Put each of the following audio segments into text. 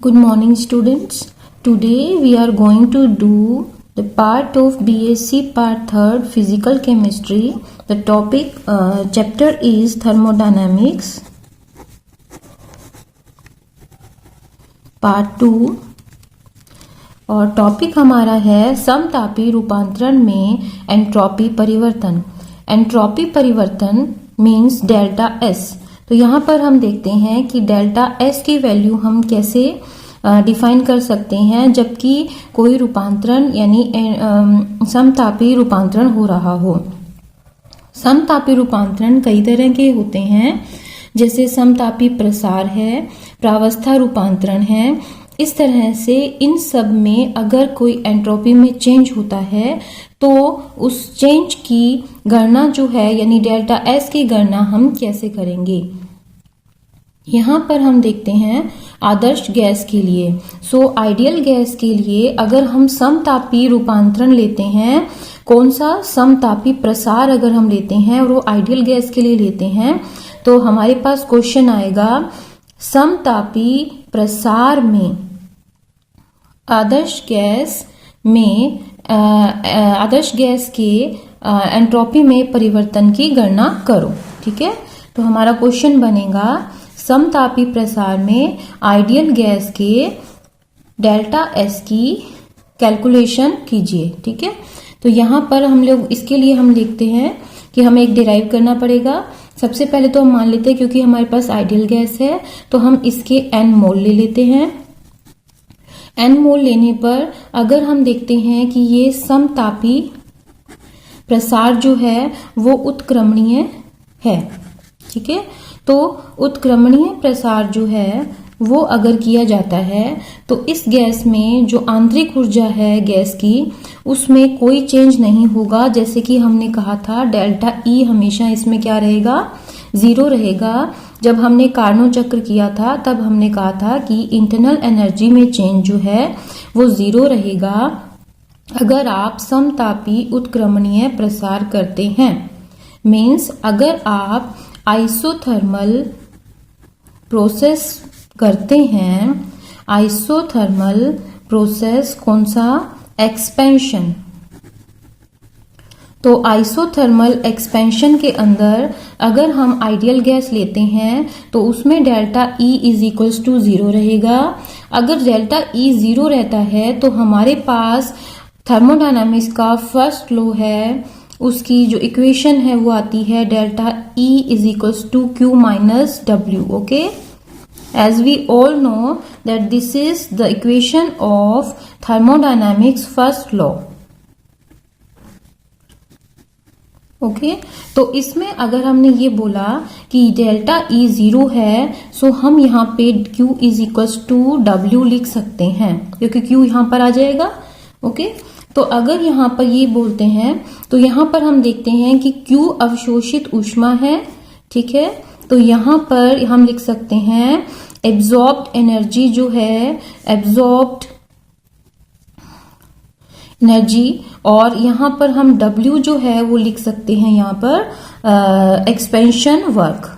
Good morning, students. Today we are going to do the part of BSc Part 3rd Physical Chemistry. The topic chapter is Thermodynamics. Part 2 और topic हमारा है समतापी रूपांतरण में entropy परिवर्तन. Entropy परिवर्तन means delta S. तो यहाँ पर हम देखते हैं कि डेल्टा एस की वैल्यू हम कैसे डिफाइन कर सकते हैं जबकि कोई रूपांतरण यानी समतापी रूपांतरण हो रहा हो. समतापी रूपांतरण कई तरह के होते हैं, जैसे समतापी प्रसार है, प्रावस्था रूपांतरण है. इस तरह से इन सब में अगर कोई एंट्रोपी में चेंज होता है तो उस चेंज की गणना जो है यानी डेल्टा एस की गणना हम कैसे करेंगे. यहाँ पर हम देखते हैं आदर्श गैस के लिए. आइडियल गैस के लिए अगर हम समतापी रूपांतरण लेते हैं, कौन सा समतापी प्रसार अगर हम लेते हैं और वो आइडियल गैस के लिए लेते हैं, तो हमारे पास क्वेश्चन आएगा समतापी प्रसार में आदर्श गैस के एंट्रोपी में परिवर्तन की गणना करो. ठीक है, तो हमारा क्वेश्चन बनेगा समतापी प्रसार में आइडियल गैस के डेल्टा एस की कैलकुलेशन कीजिए. ठीक है, तो यहां पर हम लोग इसके लिए हम लिखते हैं कि हमें एक डिराइव करना पड़ेगा. सबसे पहले तो हम मान लेते हैं क्योंकि हमारे पास आइडियल गैस है तो हम इसके n मोल ले लेते हैं. n मोल लेने पर अगर हम देखते हैं कि ये समतापी प्रसार जो है वो उत्क्रमणीय है. ठीक है, तो उत्क्रमणीय प्रसार जो है वो अगर किया जाता है तो इस गैस में जो आंतरिक ऊर्जा है गैस की उसमें कोई चेंज नहीं होगा. जैसे कि हमने कहा था डेल्टा ई हमेशा इसमें क्या रहेगा, 0 रहेगा. जब हमने कार्नोट चक्र किया था तब हमने कहा था कि इंटरनल एनर्जी में चेंज जो है वो 0 रहेगा अगर आप समतापी उत्क्रमणीय प्रसार करते हैं. मीन्स अगर आप आइसोथर्मल प्रोसेस करते हैं, आइसोथर्मल प्रोसेस कौन सा, एक्सपेंशन. तो आइसोथर्मल एक्सपेंशन के अंदर अगर हम आइडियल गैस लेते हैं तो उसमें delta E is equals to 0 रहेगा. अगर डेल्टा E 0 रहता है तो हमारे पास थर्मोडायनामिक्स का फर्स्ट लॉ है, उसकी जो इक्वेशन है वो आती है delta E is equals to Q minus W. Okay, as we all know that this is the equation of thermodynamics first law. Okay, तो इसमें अगर हमने ये बोला कि डेल्टा E 0 है सो हम यहाँ पे Q is equals to W लिख सकते हैं क्योंकि Q यहाँ पर आ जाएगा. ओके, तो अगर यहाँ पर ये बोलते हैं तो यहाँ पर हम देखते हैं कि Q अवशोषित ऊष्मा है. ठीक है, तो यहाँ पर हम लिख सकते हैं एब्जॉर्ब्ड एनर्जी जो है, एब्जॉर्ब्ड एनर्जी, और यहाँ पर हम W जो है वो लिख सकते हैं यहाँ पर एक्सपेंशन वर्क.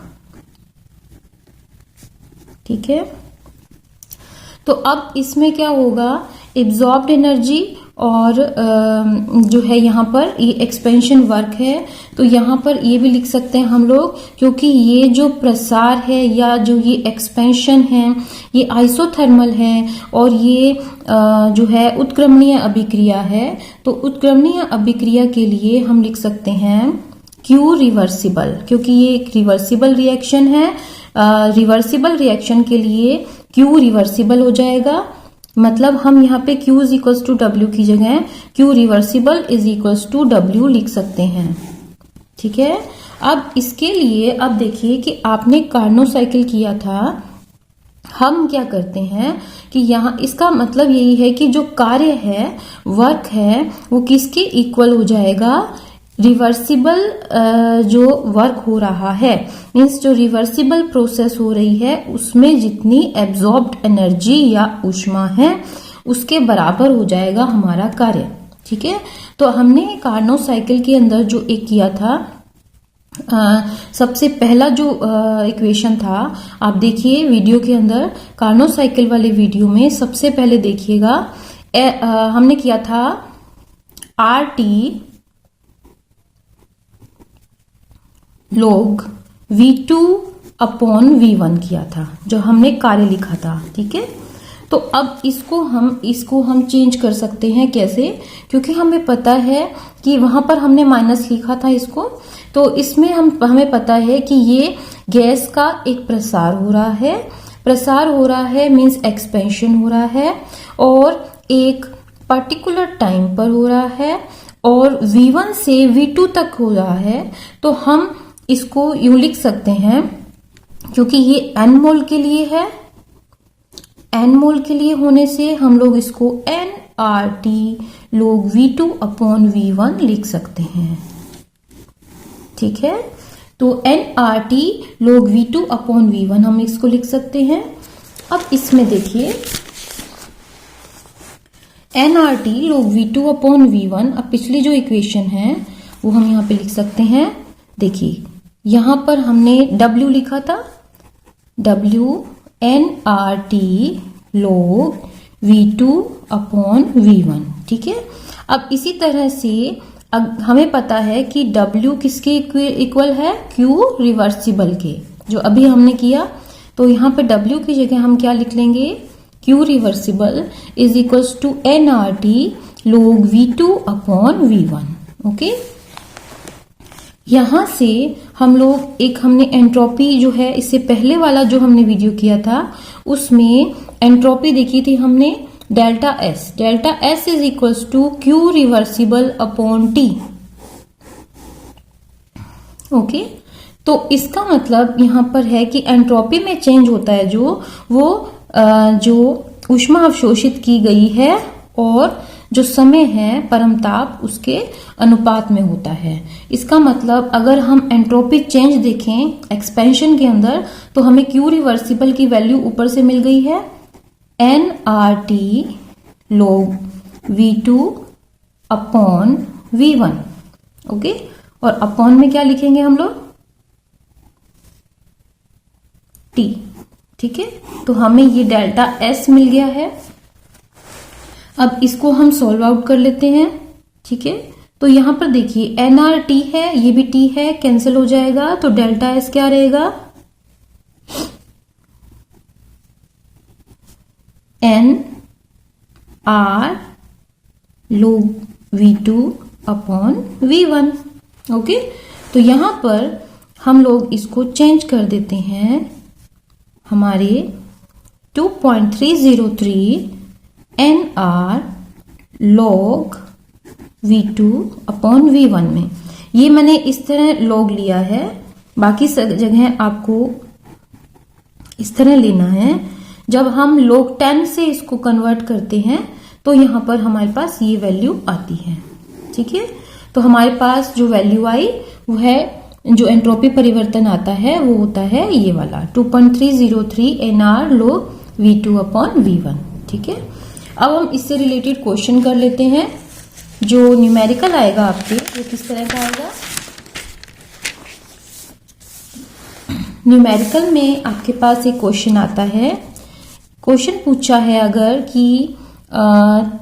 ठीक है, तो अब इसमें क्या होगा, एब्जॉर्ब्ड एनर्जी और जो है यहाँ पर ये एक्सपेंशन वर्क है. तो यहाँ पर ये भी लिख सकते हैं हम लोग क्योंकि ये जो प्रसार है या जो ये एक्सपेंशन है ये आइसोथर्मल है और ये जो है उत्क्रमणीय अभिक्रिया है. तो उत्क्रमणीय अभिक्रिया के लिए हम लिख सकते हैं Q रिवर्सिबल, क्योंकि ये एक रिवर्सिबल रिएक्शन है. रिवर्सिबल रिएक्शन के लिए Q रिवर्सिबल हो जाएगा. मतलब हम यहाँ पे Q is equals to W की जगह Q reversible is equals to W लिख सकते हैं. ठीक है, अब इसके लिए अब देखिए कि आपने कार्नोट साइकिल किया था. हम क्या करते हैं कि यहाँ इसका मतलब यही है कि जो कार्य है, वर्क है, वो किसके इक्वल हो जाएगा, रिवर्सिबल जो वर्क हो रहा है. मीन्स जो रिवर्सिबल प्रोसेस हो रही है उसमें जितनी एब्जॉर्ब्ड एनर्जी या ऊष्मा है उसके बराबर हो जाएगा हमारा कार्य. ठीक है, तो हमने कार्नोट साइकिल के अंदर जो एक किया था सबसे पहला जो इक्वेशन था, आप देखिए वीडियो के अंदर, कार्नोट साइकिल वाले वीडियो में सबसे पहले देखिएगा हमने किया था RT log V2 upon V1 किया था, जो हमने कार्य लिखा था। ठीक है, तो अब इसको हम चेंज कर सकते हैं। कैसे? क्योंकि हमें पता है कि वहां पर हमने माइनस लिखा था इसको, तो इसमें हमें पता है कि ये गैस का एक प्रसार हो रहा है मींस एक्सपेंशन हो रहा है, और एक पर्टिकुलर टाइम पर हो रहा है, और V1 से V2 तक हो रहा है। तो हम इसको यूं लिख सकते हैं, क्योंकि ये n मोल के लिए है, n मोल के लिए होने से हम लोग इसको nRT log V2 upon V1 लिख सकते हैं। ठीक है, तो nRT log V2 upon V1 हम इसको लिख सकते हैं। अब इसमें देखिए nRT log V2 upon V1, अब पिछली जो इक्वेशन है वो हम यहाँ पे लिख सकते हैं। देखिए यहां पर हमने W लिखा था, W nRT log V2 upon V1। ठीक है, अब इसी तरह से हमें पता है कि W किसके इक्वल है? Q रिवर्सिबल के, जो अभी हमने किया। तो यहाँ पे W की जगह हम क्या लिख लेंगे? Q reversible is equals to nRT log V2 upon V1। Okay, यहां से हम लोग हमने एंट्रोपी जो है, इससे पहले वाला जो हमने वीडियो किया था उसमें एंट्रोपी देखी थी हमने, delta S is equals to Q reversible upon T। Okay, तो इसका मतलब यहां पर है कि एंट्रोपी में चेंज होता है जो ऊष्मा अवशोषित की गई है और जो समय है परमताप उसके अनुपात में होता है। इसका मतलब अगर हम एंट्रोपी चेंज देखें एक्सपेंशन के अंदर, तो हमें Q रिवर्सिबल की वैल्यू ऊपर से मिल गई है nRT log V2 upon V1। Okay, और अपॉन में क्या लिखेंगे हम लोग? T। ठीक है, तो हमें ये डेल्टा S मिल गया है। अब इसको हम सॉल्व आउट कर लेते हैं। ठीक है, तो यहां पर देखिए nRT है, ये भी T है, कैंसिल हो जाएगा, तो डेल्टा S क्या रहेगा? nR log V2 upon V1। Okay, तो यहां पर हम लोग इसको चेंज कर देते हैं हमारे 2.303 nR log V2 upon V1 में। ये मैंने इस तरह log लिया है, बाकी जगह आपको इस तरह लेना है। जब हम log 10 से इसको कन्वर्ट करते हैं तो यहां पर हमारे पास ये वैल्यू आती है। ठीक है, तो हमारे पास जो वैल्यू आई वो है, जो एंट्रोपी परिवर्तन आता है वो होता है ये वाला 2.303 nR log V2 upon V1। ठीक है, अब हम इससे रिलेटेड क्वेश्चन कर लेते हैं। जो न्यूमेरिकल आएगा आपके, वो किस तरह का आएगा? न्यूमेरिकल में आपके पास एक क्वेश्चन आता है। क्वेश्चन पूछा है अगर कि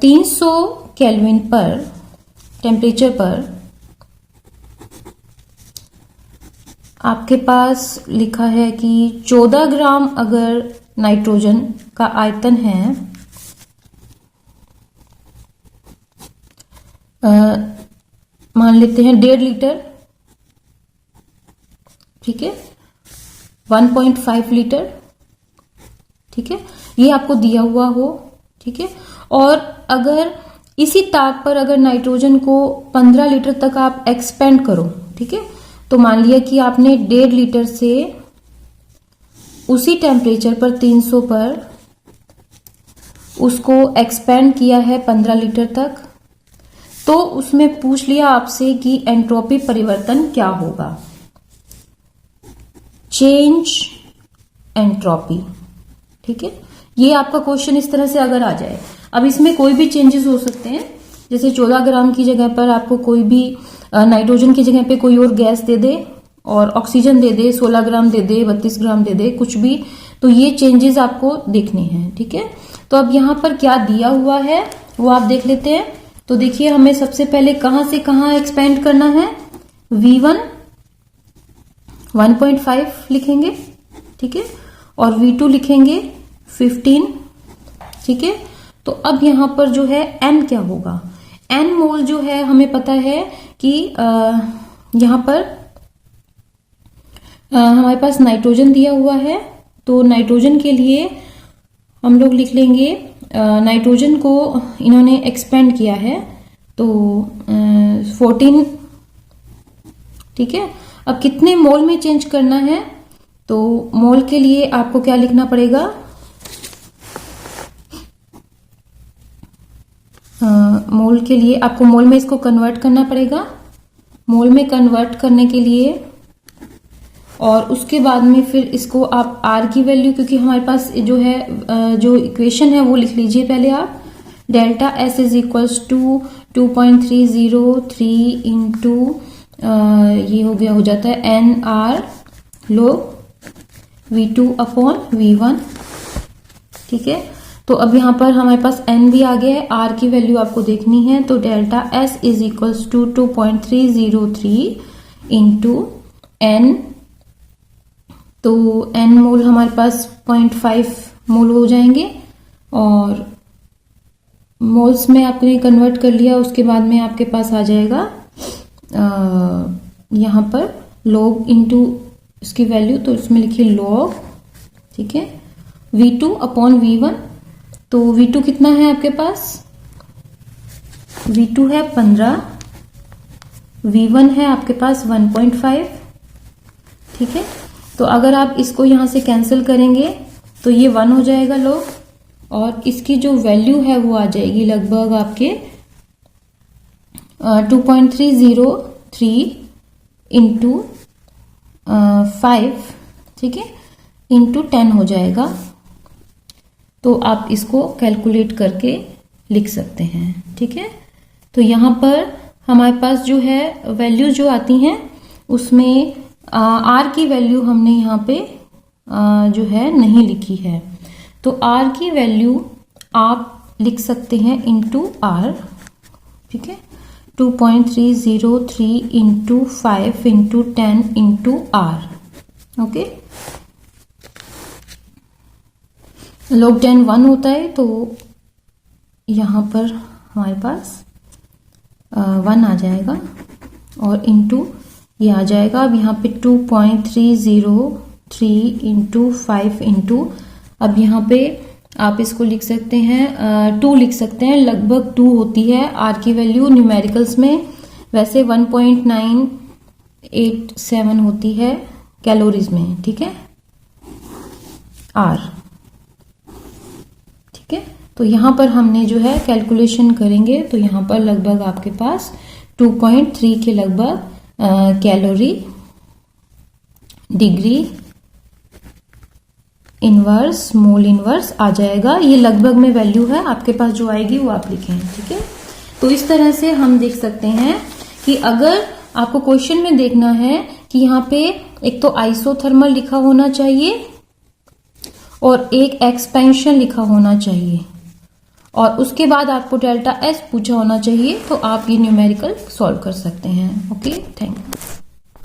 300 केल्विन पर टेम्परेचर पर आपके पास लिखा है कि 14 ग्राम अगर नाइट्रोजन का आयतन है, मान लेते हैं 1.5 लीटर। ठीक है, 1.5 लीटर। ठीक है, ये आपको दिया हुआ हो। ठीक है, और अगर इसी ताप पर अगर नाइट्रोजन को 15 लीटर तक आप एक्सपेंड करो, ठीक है, तो मान लिया कि आपने 1.5 लीटर से उसी टेम्परेचर पर 300 पर उसको एक्सपेंड किया है 15 लीटर तक, तो उसमें पूछ लिया आपसे कि एंट्रोपी परिवर्तन क्या होगा, चेंज एंट्रोपी। ठीक है, ये आपका क्वेश्चन इस तरह से अगर आ जाए, अब इसमें कोई भी चेंजेस हो सकते हैं, जैसे 14 ग्राम की जगह पर आपको कोई भी नाइट्रोजन की जगह पे कोई और गैस दे दे, और ऑक्सीजन दे दे, 16 ग्राम दे दे, 32 ग्राम दे दे, कुछ भी, तो ये चेंजेस आपको देखने हैं। ठीक है, तो अब यहाँ पर क्या दिया हुआ है वो आप देख लेते हैं। तो देखिए हमें सबसे पहले कहां से कहां एक्सपेंड करना है, V1 1.5 लिखेंगे, ठीक है, और V2 लिखेंगे 15, ठीक है। तो अब यहां पर जो है N क्या होगा, N मोल जो है हमें पता है कि यहां पर हमारे पास नाइट्रोजन दिया हुआ है, तो नाइट्रोजन के लिए हम लोग लिख लेंगे, नाइट्रोजन को इन्होंने एक्सपेंड किया है तो 14, ठीक है। अब कितने मोल में चेंज करना है, तो मोल के लिए आपको क्या लिखना पड़ेगा, मोल के लिए आपको मोल में इसको कन्वर्ट करना पड़ेगा। मोल में कन्वर्ट करने के लिए और उसके बाद में फिर इसको आप आर की वैल्यू, क्योंकि हमारे पास जो है जो इक्वेशन है वो लिख लीजिए पहले आप, delta S is equals to 2.303 into ये हो गया, हो जाता है N R log V2 upon V1, ठीक है। तो अब यहां पर हमारे पास n भी आ गया है, r की वैल्यू आपको देखनी है, तो delta s is equals to 2.303 into n, तो n मोल हमारे पास 0.5 मोल हो जाएंगे, और मोल्स में आपने कन्वर्ट कर लिया, उसके बाद में आपके पास आ जाएगा यहां पर log इंटू इसकी वैल्यू, तो इसमें लिखिए log, ठीक है, V2 अपॉन V1। तो V2 कितना है आपके पास, V2 है 15, V1 है आपके पास 1.5, ठीक है। तो अगर आप इसको यहां से कैंसिल करेंगे तो ये 1 हो जाएगा log, और इसकी जो वैल्यू है वो आ जाएगी लगभग आपके 2.303 इंटू 5, ठीक है, इंटू 10 हो जाएगा। तो आप इसको कैलकुलेट करके लिख सकते हैं, ठीक है। तो यहां पर हमारे पास जो है वैल्यू जो आती हैं उसमें आर की वैल्यू हमने यहाँ पे जो है नहीं लिखी है, तो आर की वैल्यू आप लिख सकते हैं इंटू आर, ठीक है, 2.303 into 5 into 10 into R, okay. log 10 1 होता है, तो यहां पर हमारे पास 1 आ जाएगा, और इंटू ये आ जाएगा। अब यहाँ पे 2.303 इंटू 5 इंटू, अब यहाँ पे आप इसको लिख सकते हैं 2 लिख सकते हैं, लगभग 2 होती है आर की वैल्यू न्यूमेरिकल्स में, वैसे 1.987 होती है कैलोरीज में, ठीक है, आर, ठीक है। तो यहां पर हमने जो है कैलकुलेशन करेंगे, तो यहां पर लगभग आपके पास 2.3 के लगभग calorie degree inverse mole inverse आ जाएगा। ये लगभग में वैल्यू है, आपके पास जो आएगी वो आप लिखें, ठीक है। तो इस तरह से हम देख सकते हैं कि अगर आपको क्वेश्चन में देखना है कि यहाँ पे एक तो आइसोथर्मल लिखा होना चाहिए और एक एक्सपेंशन लिखा होना चाहिए, और उसके बाद आपको डेल्टा एस पूछा होना चाहिए, तो आप ये न्यूमेरिकल सॉल्व कर सकते हैं। Okay, thank you.